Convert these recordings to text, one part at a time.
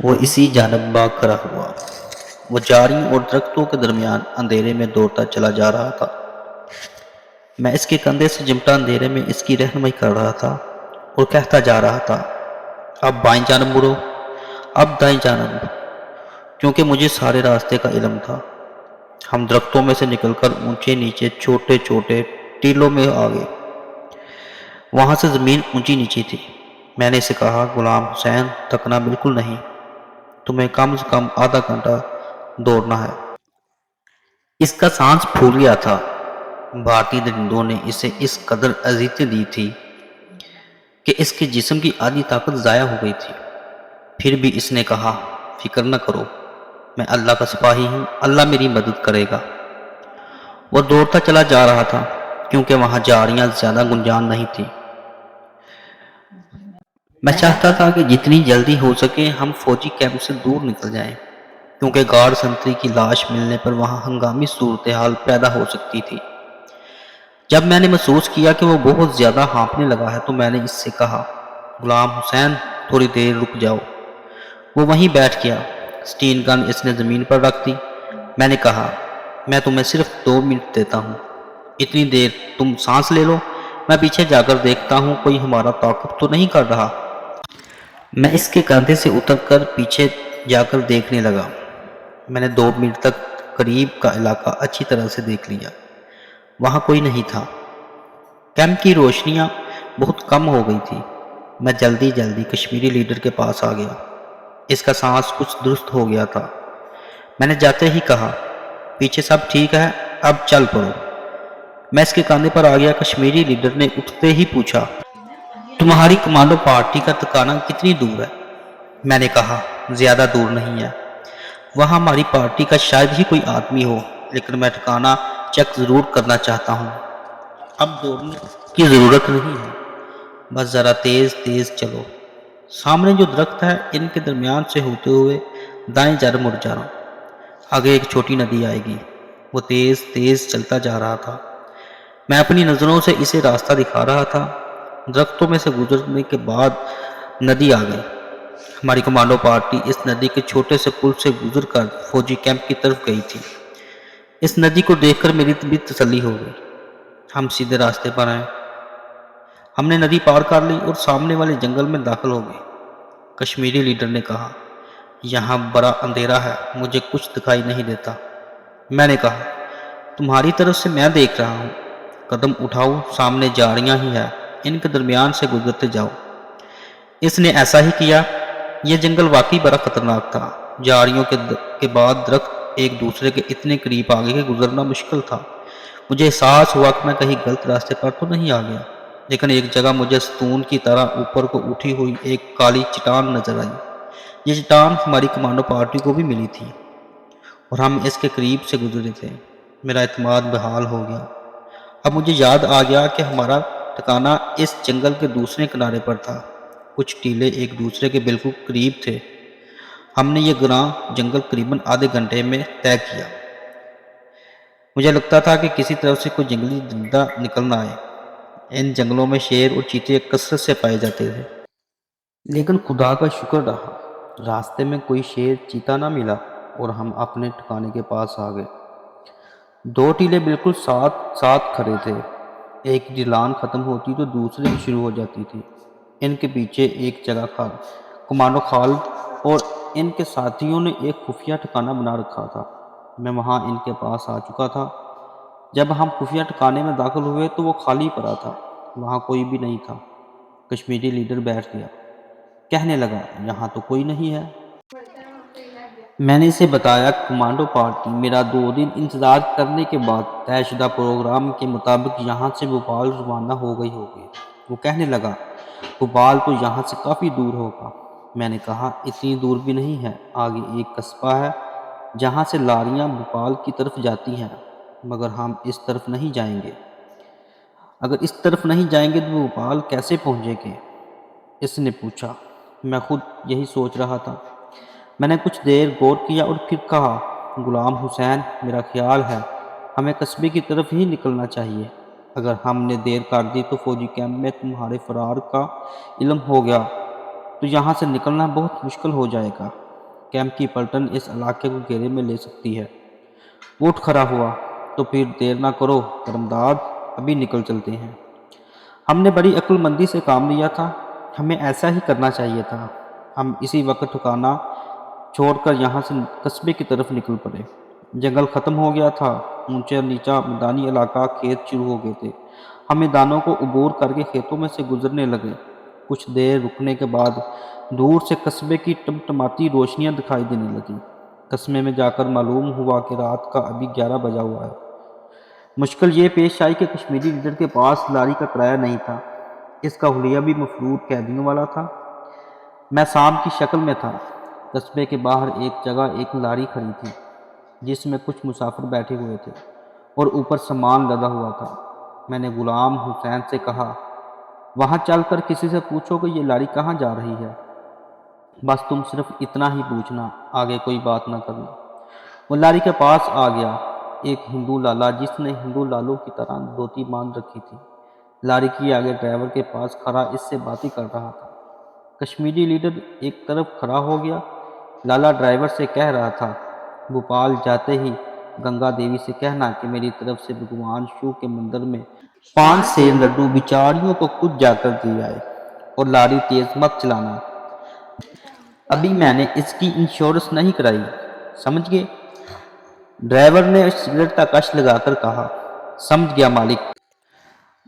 وہ اسی جانب بھاگ کھڑا ہوا۔ وہ جھاڑیوں اور درختوں کے درمیان اندھیرے میں دوڑتا چلا جا رہا تھا۔ میں اس کے کندھے سے چمٹا اندھیرے میں اس کی رہنمائی کر رہا تھا اور کہتا جا رہا تھا، اب بائیں جانب مڑو، اب دائیں جانب، کیونکہ مجھے سارے راستے کا علم تھا۔ ہم درختوں میں سے نکل کر اونچے نیچے چھوٹے چھوٹے ٹیلوں میں آ گئے۔ وہاں سے زمین اونچی نیچی تھی۔ میں نے اسے کہا، غلام حسین، تھکنا بالکل نہیں، تمہیں کم سے کم آدھا گھنٹہ دوڑنا ہے۔ اس کا سانس پھول گیا تھا۔ بھارتی درندوں نے اسے اس قدر اذیتیں دی تھی کہ اس کے جسم کی آدھی طاقت ضائع ہو گئی تھی۔ پھر بھی اس نے کہا، فکر نہ کرو، میں اللہ کا سپاہی ہوں، اللہ میری مدد کرے گا۔ وہ دوڑتا چلا جا رہا تھا کیونکہ وہاں جھاڑیاں زیادہ گنجان نہیں تھی۔ میں چاہتا تھا کہ جتنی جلدی ہو سکے ہم فوجی کیمپ سے دور نکل جائیں، کیونکہ گارڈ سنتری کی لاش ملنے پر وہاں ہنگامی صورتحال پیدا ہو سکتی تھی۔ جب میں نے محسوس کیا کہ وہ بہت زیادہ ہانپنے لگا ہے تو میں نے اس سے کہا، غلام حسین، تھوڑی دیر رک جاؤ۔ وہ وہیں بیٹھ گیا۔ سٹین گن اس نے زمین پر رکھ دی۔ میں نے کہا، میں تمہیں صرف 2 منٹ دیتا ہوں، اتنی دیر تم سانس لے لو، میں پیچھے جا کر دیکھتا ہوں کوئی ہمارا تعاقب تو نہیں کر رہا۔ میں اس کے کاندھے سے اتر کر پیچھے جا کر دیکھنے لگا۔ میں نے 2 منٹ تک قریب کا علاقہ اچھی طرح سے دیکھ لیا۔ وہاں کوئی نہیں تھا۔ کیمپ کی روشنیاں بہت کم ہو گئی تھی۔ میں جلدی جلدی کشمیری لیڈر کے پاس آ گیا۔ اس کا سانس کچھ درست ہو گیا تھا۔ میں نے جاتے ہی کہا، پیچھے سب ٹھیک ہے، اب چل پڑو۔ میں اس کے کاندھے پر آ گیا۔ کشمیری لیڈر نے اٹھتے ہی پوچھا، تمہاری کمانڈو پارٹی کا ٹھکانہ کتنی دور ہے؟ میں نے کہا، زیادہ دور نہیں ہے، وہاں ہماری پارٹی کا شاید ہی کوئی آدمی ہو، لیکن میں ٹھکانہ چیک ضرور کرنا چاہتا ہوں۔ اب دوڑنے کی ضرورت نہیں ہے، بس ذرا تیز تیز چلو۔ سامنے جو درخت ہے ان کے درمیان سے ہوتے ہوئے دائیں جانب مڑ جانا، آگے ایک چھوٹی ندی آئے گی۔ وہ تیز تیز چلتا جا رہا تھا۔ میں اپنی نظروں سے اسے راستہ دکھا رہا تھا۔ درختوں میں سے گزرنے کے بعد ندی آ گئی۔ ہماری کمانڈو پارٹی اس ندی کے چھوٹے سے پل سے گزر کر فوجی کیمپ کی طرف گئی تھی۔ اس ندی کو دیکھ کر میری طبیعت تسلی ہو گئی۔ ہم سیدھے راستے پر ہیں۔ ہم نے ندی پار کر لی اور سامنے والے جنگل میں داخل ہو گئے۔ کشمیری لیڈر نے کہا، یہاں بڑا اندھیرا ہے، مجھے کچھ دکھائی نہیں دیتا۔ میں نے کہا، تمہاری طرف سے میں دیکھ رہا ہوں، قدم اٹھاؤ، سامنے جھاڑیاں ہی ہیں، ان کے درمیان سے گزرتے جاؤ۔ اس نے ایسا ہی کیا۔ یہ جنگل واقعی بڑا خطرناک تھا۔ جھاڑیوں کے بعد درخت ایک دوسرے کے اتنے قریب آ گئے کہ گزرنا مشکل تھا۔ مجھے احساس ہوا کہ میں کہیں غلط راستے پر تو نہیں آ گیا، لیکن ایک جگہ مجھے ستون کی طرح اوپر کو اٹھی ہوئی ایک کالی چٹان نظر آئی۔ یہ چٹان ہماری کمانڈو پارٹی کو بھی ملی تھی اور ہم اس کے قریب سے گزرے تھے۔ میرا اعتماد بحال ہو گیا۔ اب مجھے یاد آ گیا کہ ہمارا ٹھکانہ اس جنگل کے دوسرے کنارے پر تھا۔ کچھ ٹیلے ایک دوسرے کے بالکل قریب تھے۔ ہم نے یہ گراں جنگل قریباً آدھے گھنٹے میں طے کیا۔ مجھے لگتا تھا کہ کسی طرف سے کوئی جنگلی درندہ نکل نہ آئے۔ ان جنگلوں میں شیر اور چیتے کثرت سے پائے جاتے تھے، لیکن خدا کا شکر رہا، راستے میں کوئی شیر چیتا نہ ملا اور ہم اپنے ٹھکانے کے پاس آ گئے۔ 2 ٹیلے بالکل ساتھ ساتھ کھڑے تھے۔ ایک کی ڈھلان ختم ہوتی تو دوسرے کی شروع ہو جاتی تھی۔ ان کے پیچھے ایک جگہ کمانڈو خالد اور ان کے ساتھیوں نے ایک خفیہ ٹھکانہ بنا رکھا تھا۔ میں وہاں ان کے پاس آ چکا تھا۔ جب ہم خفیہ ٹھکانے میں داخل ہوئے تو وہ خالی پڑا تھا، وہاں کوئی بھی نہیں تھا۔ کشمیری لیڈر بیٹھ گیا، کہنے لگا، یہاں تو کوئی نہیں ہے۔ میں نے اسے بتایا، کمانڈو پارٹی میرا 2 دن انتظار کرنے کے بعد طے شدہ پروگرام کے مطابق یہاں سے بھوپال روانہ ہو گئی ہوگی۔ وہ کہنے لگا، بھوپال تو یہاں سے کافی دور ہوگا۔ میں نے کہا، اتنی دور بھی نہیں ہے، آگے ایک قصبہ ہے جہاں سے لاریاں بھوپال کی طرف جاتی ہیں، مگر ہم اس طرف نہیں جائیں گے۔ اگر اس طرف نہیں جائیں گے تو بھوپال کیسے پہنچیں گے؟ اس نے پوچھا۔ میں خود یہی سوچ رہا تھا۔ میں نے کچھ دیر غور کیا اور پھر کہا، غلام حسین، میرا خیال ہے ہمیں قصبے کی طرف ہی نکلنا چاہیے۔ اگر ہم نے دیر کر دی تو فوجی کیمپ میں تمہارے فرار کا علم ہو گیا تو یہاں سے نکلنا بہت مشکل ہو جائے گا۔ کیمپ کی پلٹن اس علاقے کو گھیرے میں لے سکتی ہے۔ اٹھ کھڑا ہوا، تو پھر دیر نہ کرو کرمداد، ابھی نکل چلتے ہیں۔ ہم نے بڑی عقل مندی سے کام لیا تھا، ہمیں ایسا ہی کرنا چاہیے تھا۔ ہم اسی وقت ٹھکانا چھوڑ کر یہاں سے قصبے کی طرف نکل پڑے۔ جنگل ختم ہو گیا تھا، اونچا نیچا میدانی علاقہ، کھیت شروع ہو گئے تھے۔ ہم میدانوں کو عبور کر کے کھیتوں میں سے گزرنے لگے۔ کچھ دیر رکنے کے بعد دور سے قصبے کی ٹمٹماتی روشنیاں دکھائی دینے لگیں۔ قصبے میں جا کر معلوم ہوا کہ رات کا ابھی 11 بجا ہوا ہے۔ مشکل یہ پیش آئی کہ کشمیری لیڈر کے پاس لاری کا کرایہ نہیں تھا۔ اس کا حلیہ بھی مفرور قیدیوں والا تھا۔ میں سام کی شکل میں تھا۔ قصبے کے باہر ایک جگہ ایک لاری کھڑی تھی جس میں کچھ مسافر بیٹھے ہوئے تھے اور اوپر سامان لدا ہوا تھا۔ میں نے غلام حسین سے کہا، وہاں چل کر کسی سے پوچھو کہ یہ لاری کہاں جا رہی ہے۔ بس تم صرف اتنا ہی پوچھنا، آگے کوئی بات نہ کرنا۔ وہ لاری کے پاس آ گیا، ایک ہندو لالا جس نے ہندو لالوں کی طرح دھوتی باندھ رکھی تھی، لاری کی آگے ڈرائیور کے پاس کھڑا اس سے باتیں کر رہا تھا۔ کشمیری لیڈر ایک طرف کھڑا ہو گیا۔ لالا ڈرائیور سے کہہ رہا تھا، بھوپال جاتے ہی گنگا دیوی سے کہنا کہ میری طرف سے بھگوان شیو کے مندر میں 5 سیب لڈو بیچاریوں کو خود جا کر دے آئے، اور لاری تیز مت چلانا، ابھی میں نے اس کی انشورنس نہیں کرائی، سمجھ گئے؟ ڈرائیور نے سگریٹ کا کش لگا کر کہا، سمجھ گیا مالک۔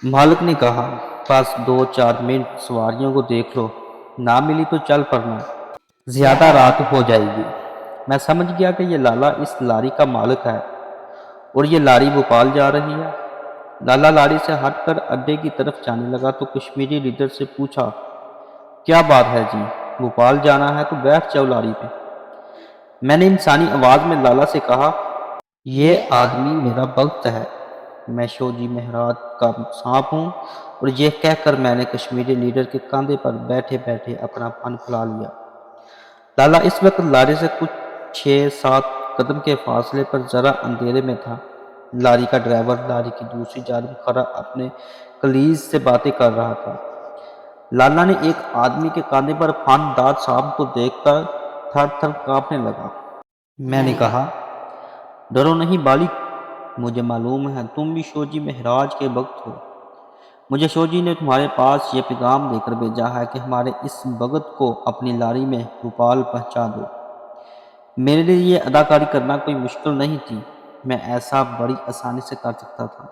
مالک نے کہا، بس 2-4 منٹ سواریوں کو دیکھ لو، نہ ملی تو چل پڑنا، زیادہ رات ہو جائے گی۔ میں سمجھ گیا کہ یہ لالا اس لاری کا مالک ہے اور یہ لاری بھوپال جا رہی ہے۔ لالا لاری سے ہٹ کر اڈے کی طرف جانے لگا تو کشمیری لیڈر سے پوچھا، کیا بات ہے جی، بھوپال جانا ہے تو بیٹھ جاؤ لاری پہ۔ میں نے انسانی آواز میں لالا سے کہا، یہ آدمی میرا بھگت ہے، میں شیوجی مہاراج کا سانپ ہوں، اور یہ کہہ کر میں نے کشمیری لیڈر کے کاندھے پر بیٹھے بیٹھے اپنا پن پھیلا لیا۔ لالا اس وقت لاری سے کچھ 6-7 قدم کے فاصلے پر ذرا اندھیرے میں تھا۔ لاری کا ڈرائیور لاری کی دوسری جانب کھڑا اپنے کلیز سے باتیں کر رہا تھا۔ لالا نے ایک آدمی کے کاندھے پر پھن دار سانپ کو دیکھ کر تھر تھر کانپنے لگا۔ میں نے کہا، ڈرو نہیں بالک، مجھے معلوم ہے تم بھی شیوجی مہاراج کے بھگت ہو۔ مجھے شیوجی نے تمہارے پاس یہ پیغام دے کر بھیجا ہے کہ ہمارے اس بھگت کو اپنی لاری میں بھوپال پہنچا دو۔ میرے لیے یہ اداکاری کرنا کوئی مشکل نہیں تھی، میں ایسا بڑی آسانی سے کر سکتا تھا۔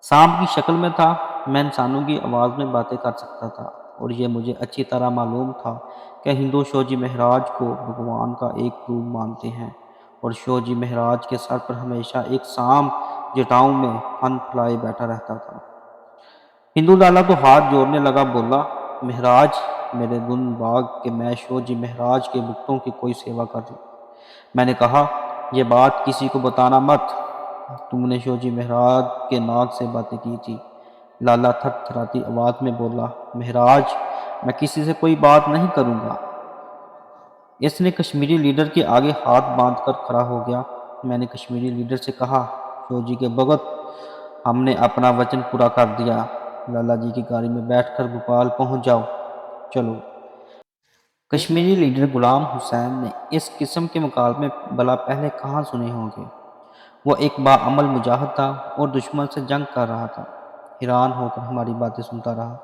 سانپ کی شکل میں تھا، میں انسانوں کی آواز میں باتیں کر سکتا تھا، اور یہ مجھے اچھی طرح معلوم تھا کہ ہندو شیوجی مہاراج کو بھگوان کا ایک روپ مانتے ہیں، اور شیوجی مہاراج کے سر پر ہمیشہ ایک سانپ جٹاؤں میں پھن پھیلائے بیٹھا رہتا تھا۔ ہندو لالا تو ہاتھ جوڑنے لگا، بولا، مہاراج میرے گن باغ کہ میں شیوجی مہاراج کے بھگتوں کی کوئی سیوا کر دوں۔ میں نے کہا، یہ بات کسی کو بتانا مت، تم نے شیوجی مہاراج کے ناک سے باتیں کی تھی۔ لالا تھر تھراتی آواز میں بولا، مہاراج میں کسی سے کوئی بات نہیں کروں گا۔ اس نے کشمیری لیڈر کے آگے ہاتھ باندھ کر کھڑا ہو گیا۔ میں نے کشمیری لیڈر سے کہا، شیوجی کے بھگت، ہم نے اپنا وچن پورا کر دیا، لالا جی کی گاڑی میں بیٹھ کر بھوپال پہنچ جاؤ، چلو۔ کشمیری لیڈر غلام حسین نے اس قسم کے مکالمے بلا پہلے کہاں سنے ہوں گے؟ وہ ایک باعمل مجاہد تھا اور دشمن سے جنگ کر رہا تھا۔ حیران ہو کر ہماری باتیں سنتا رہا۔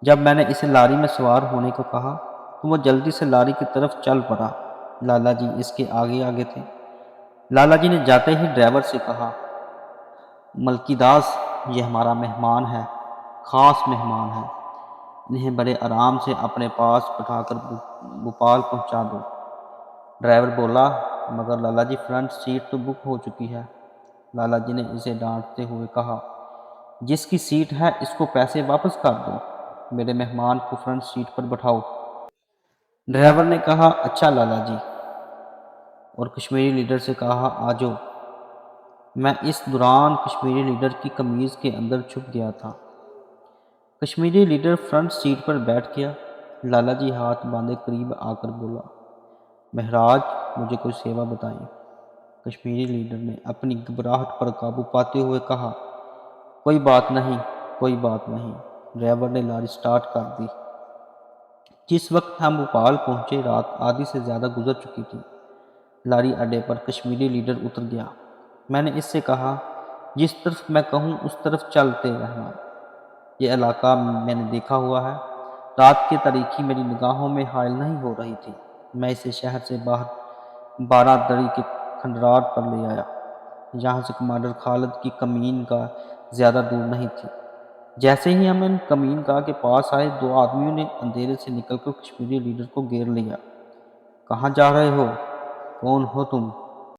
جب میں نے اسے لاری میں سوار ہونے کو کہا تو وہ جلدی سے لاری کی طرف چل پڑا۔ لالا جی اس کے آگے آگے تھے۔ لالا جی نے جاتے ہی ڈرائیور سے کہا، ملکی داس، یہ ہمارا مہمان ہے، خاص مہمان ہے، انہیں بڑے آرام سے اپنے پاس بٹھا کر بھوپال پہنچا دو۔ ڈرائیور بولا، مگر لالا جی فرنٹ سیٹ تو بک ہو چکی ہے۔ لالا جی نے اسے ڈانٹتے ہوئے کہا، جس کی سیٹ ہے اس کو پیسے واپس کر دو، میرے مہمان کو فرنٹ سیٹ پر بٹھاؤ۔ ڈرائیور نے کہا، اچھا لالا جی، اور کشمیری لیڈر سے کہا، آجو۔ میں اس دوران کشمیری لیڈر کی قمیض کے اندر چھپ گیا تھا۔ کشمیری لیڈر فرنٹ سیٹ پر بیٹھ گیا۔ لالا جی ہاتھ باندھے قریب آ کر بولا، مہاراج مجھے کوئی سیوا بتائیں۔ کشمیری لیڈر نے اپنی گھبراہٹ پر قابو پاتے ہوئے کہا، کوئی بات نہیں، کوئی بات نہیں۔ ڈرائیور نے لاری سٹارٹ کر دی۔ جس وقت ہم بھوپال پہنچے رات آدھی سے زیادہ گزر چکی تھی۔ لاری اڈے پر کشمیری لیڈر اتر گیا۔ میں نے اس سے کہا، جس طرف میں کہوں اس طرف چلتے رہنا، یہ علاقہ میں نے دیکھا ہوا ہے۔ رات کی تاریکی میری نگاہوں میں حائل نہیں ہو رہی تھی۔ میں اسے شہر سے باہر بارہ دری کے کھنڈرات پر لے آیا، جہاں سے کمانڈر خالد کی کمین گاہ زیادہ دور نہیں تھی۔ جیسے ہی ہم ان کمین گاہ کے پاس آئے، دو آدمیوں نے اندھیرے سے نکل کر کشمیری لیڈر کو گھیر لیا۔ کہاں جا رہے ہو؟ کون ہو تم؟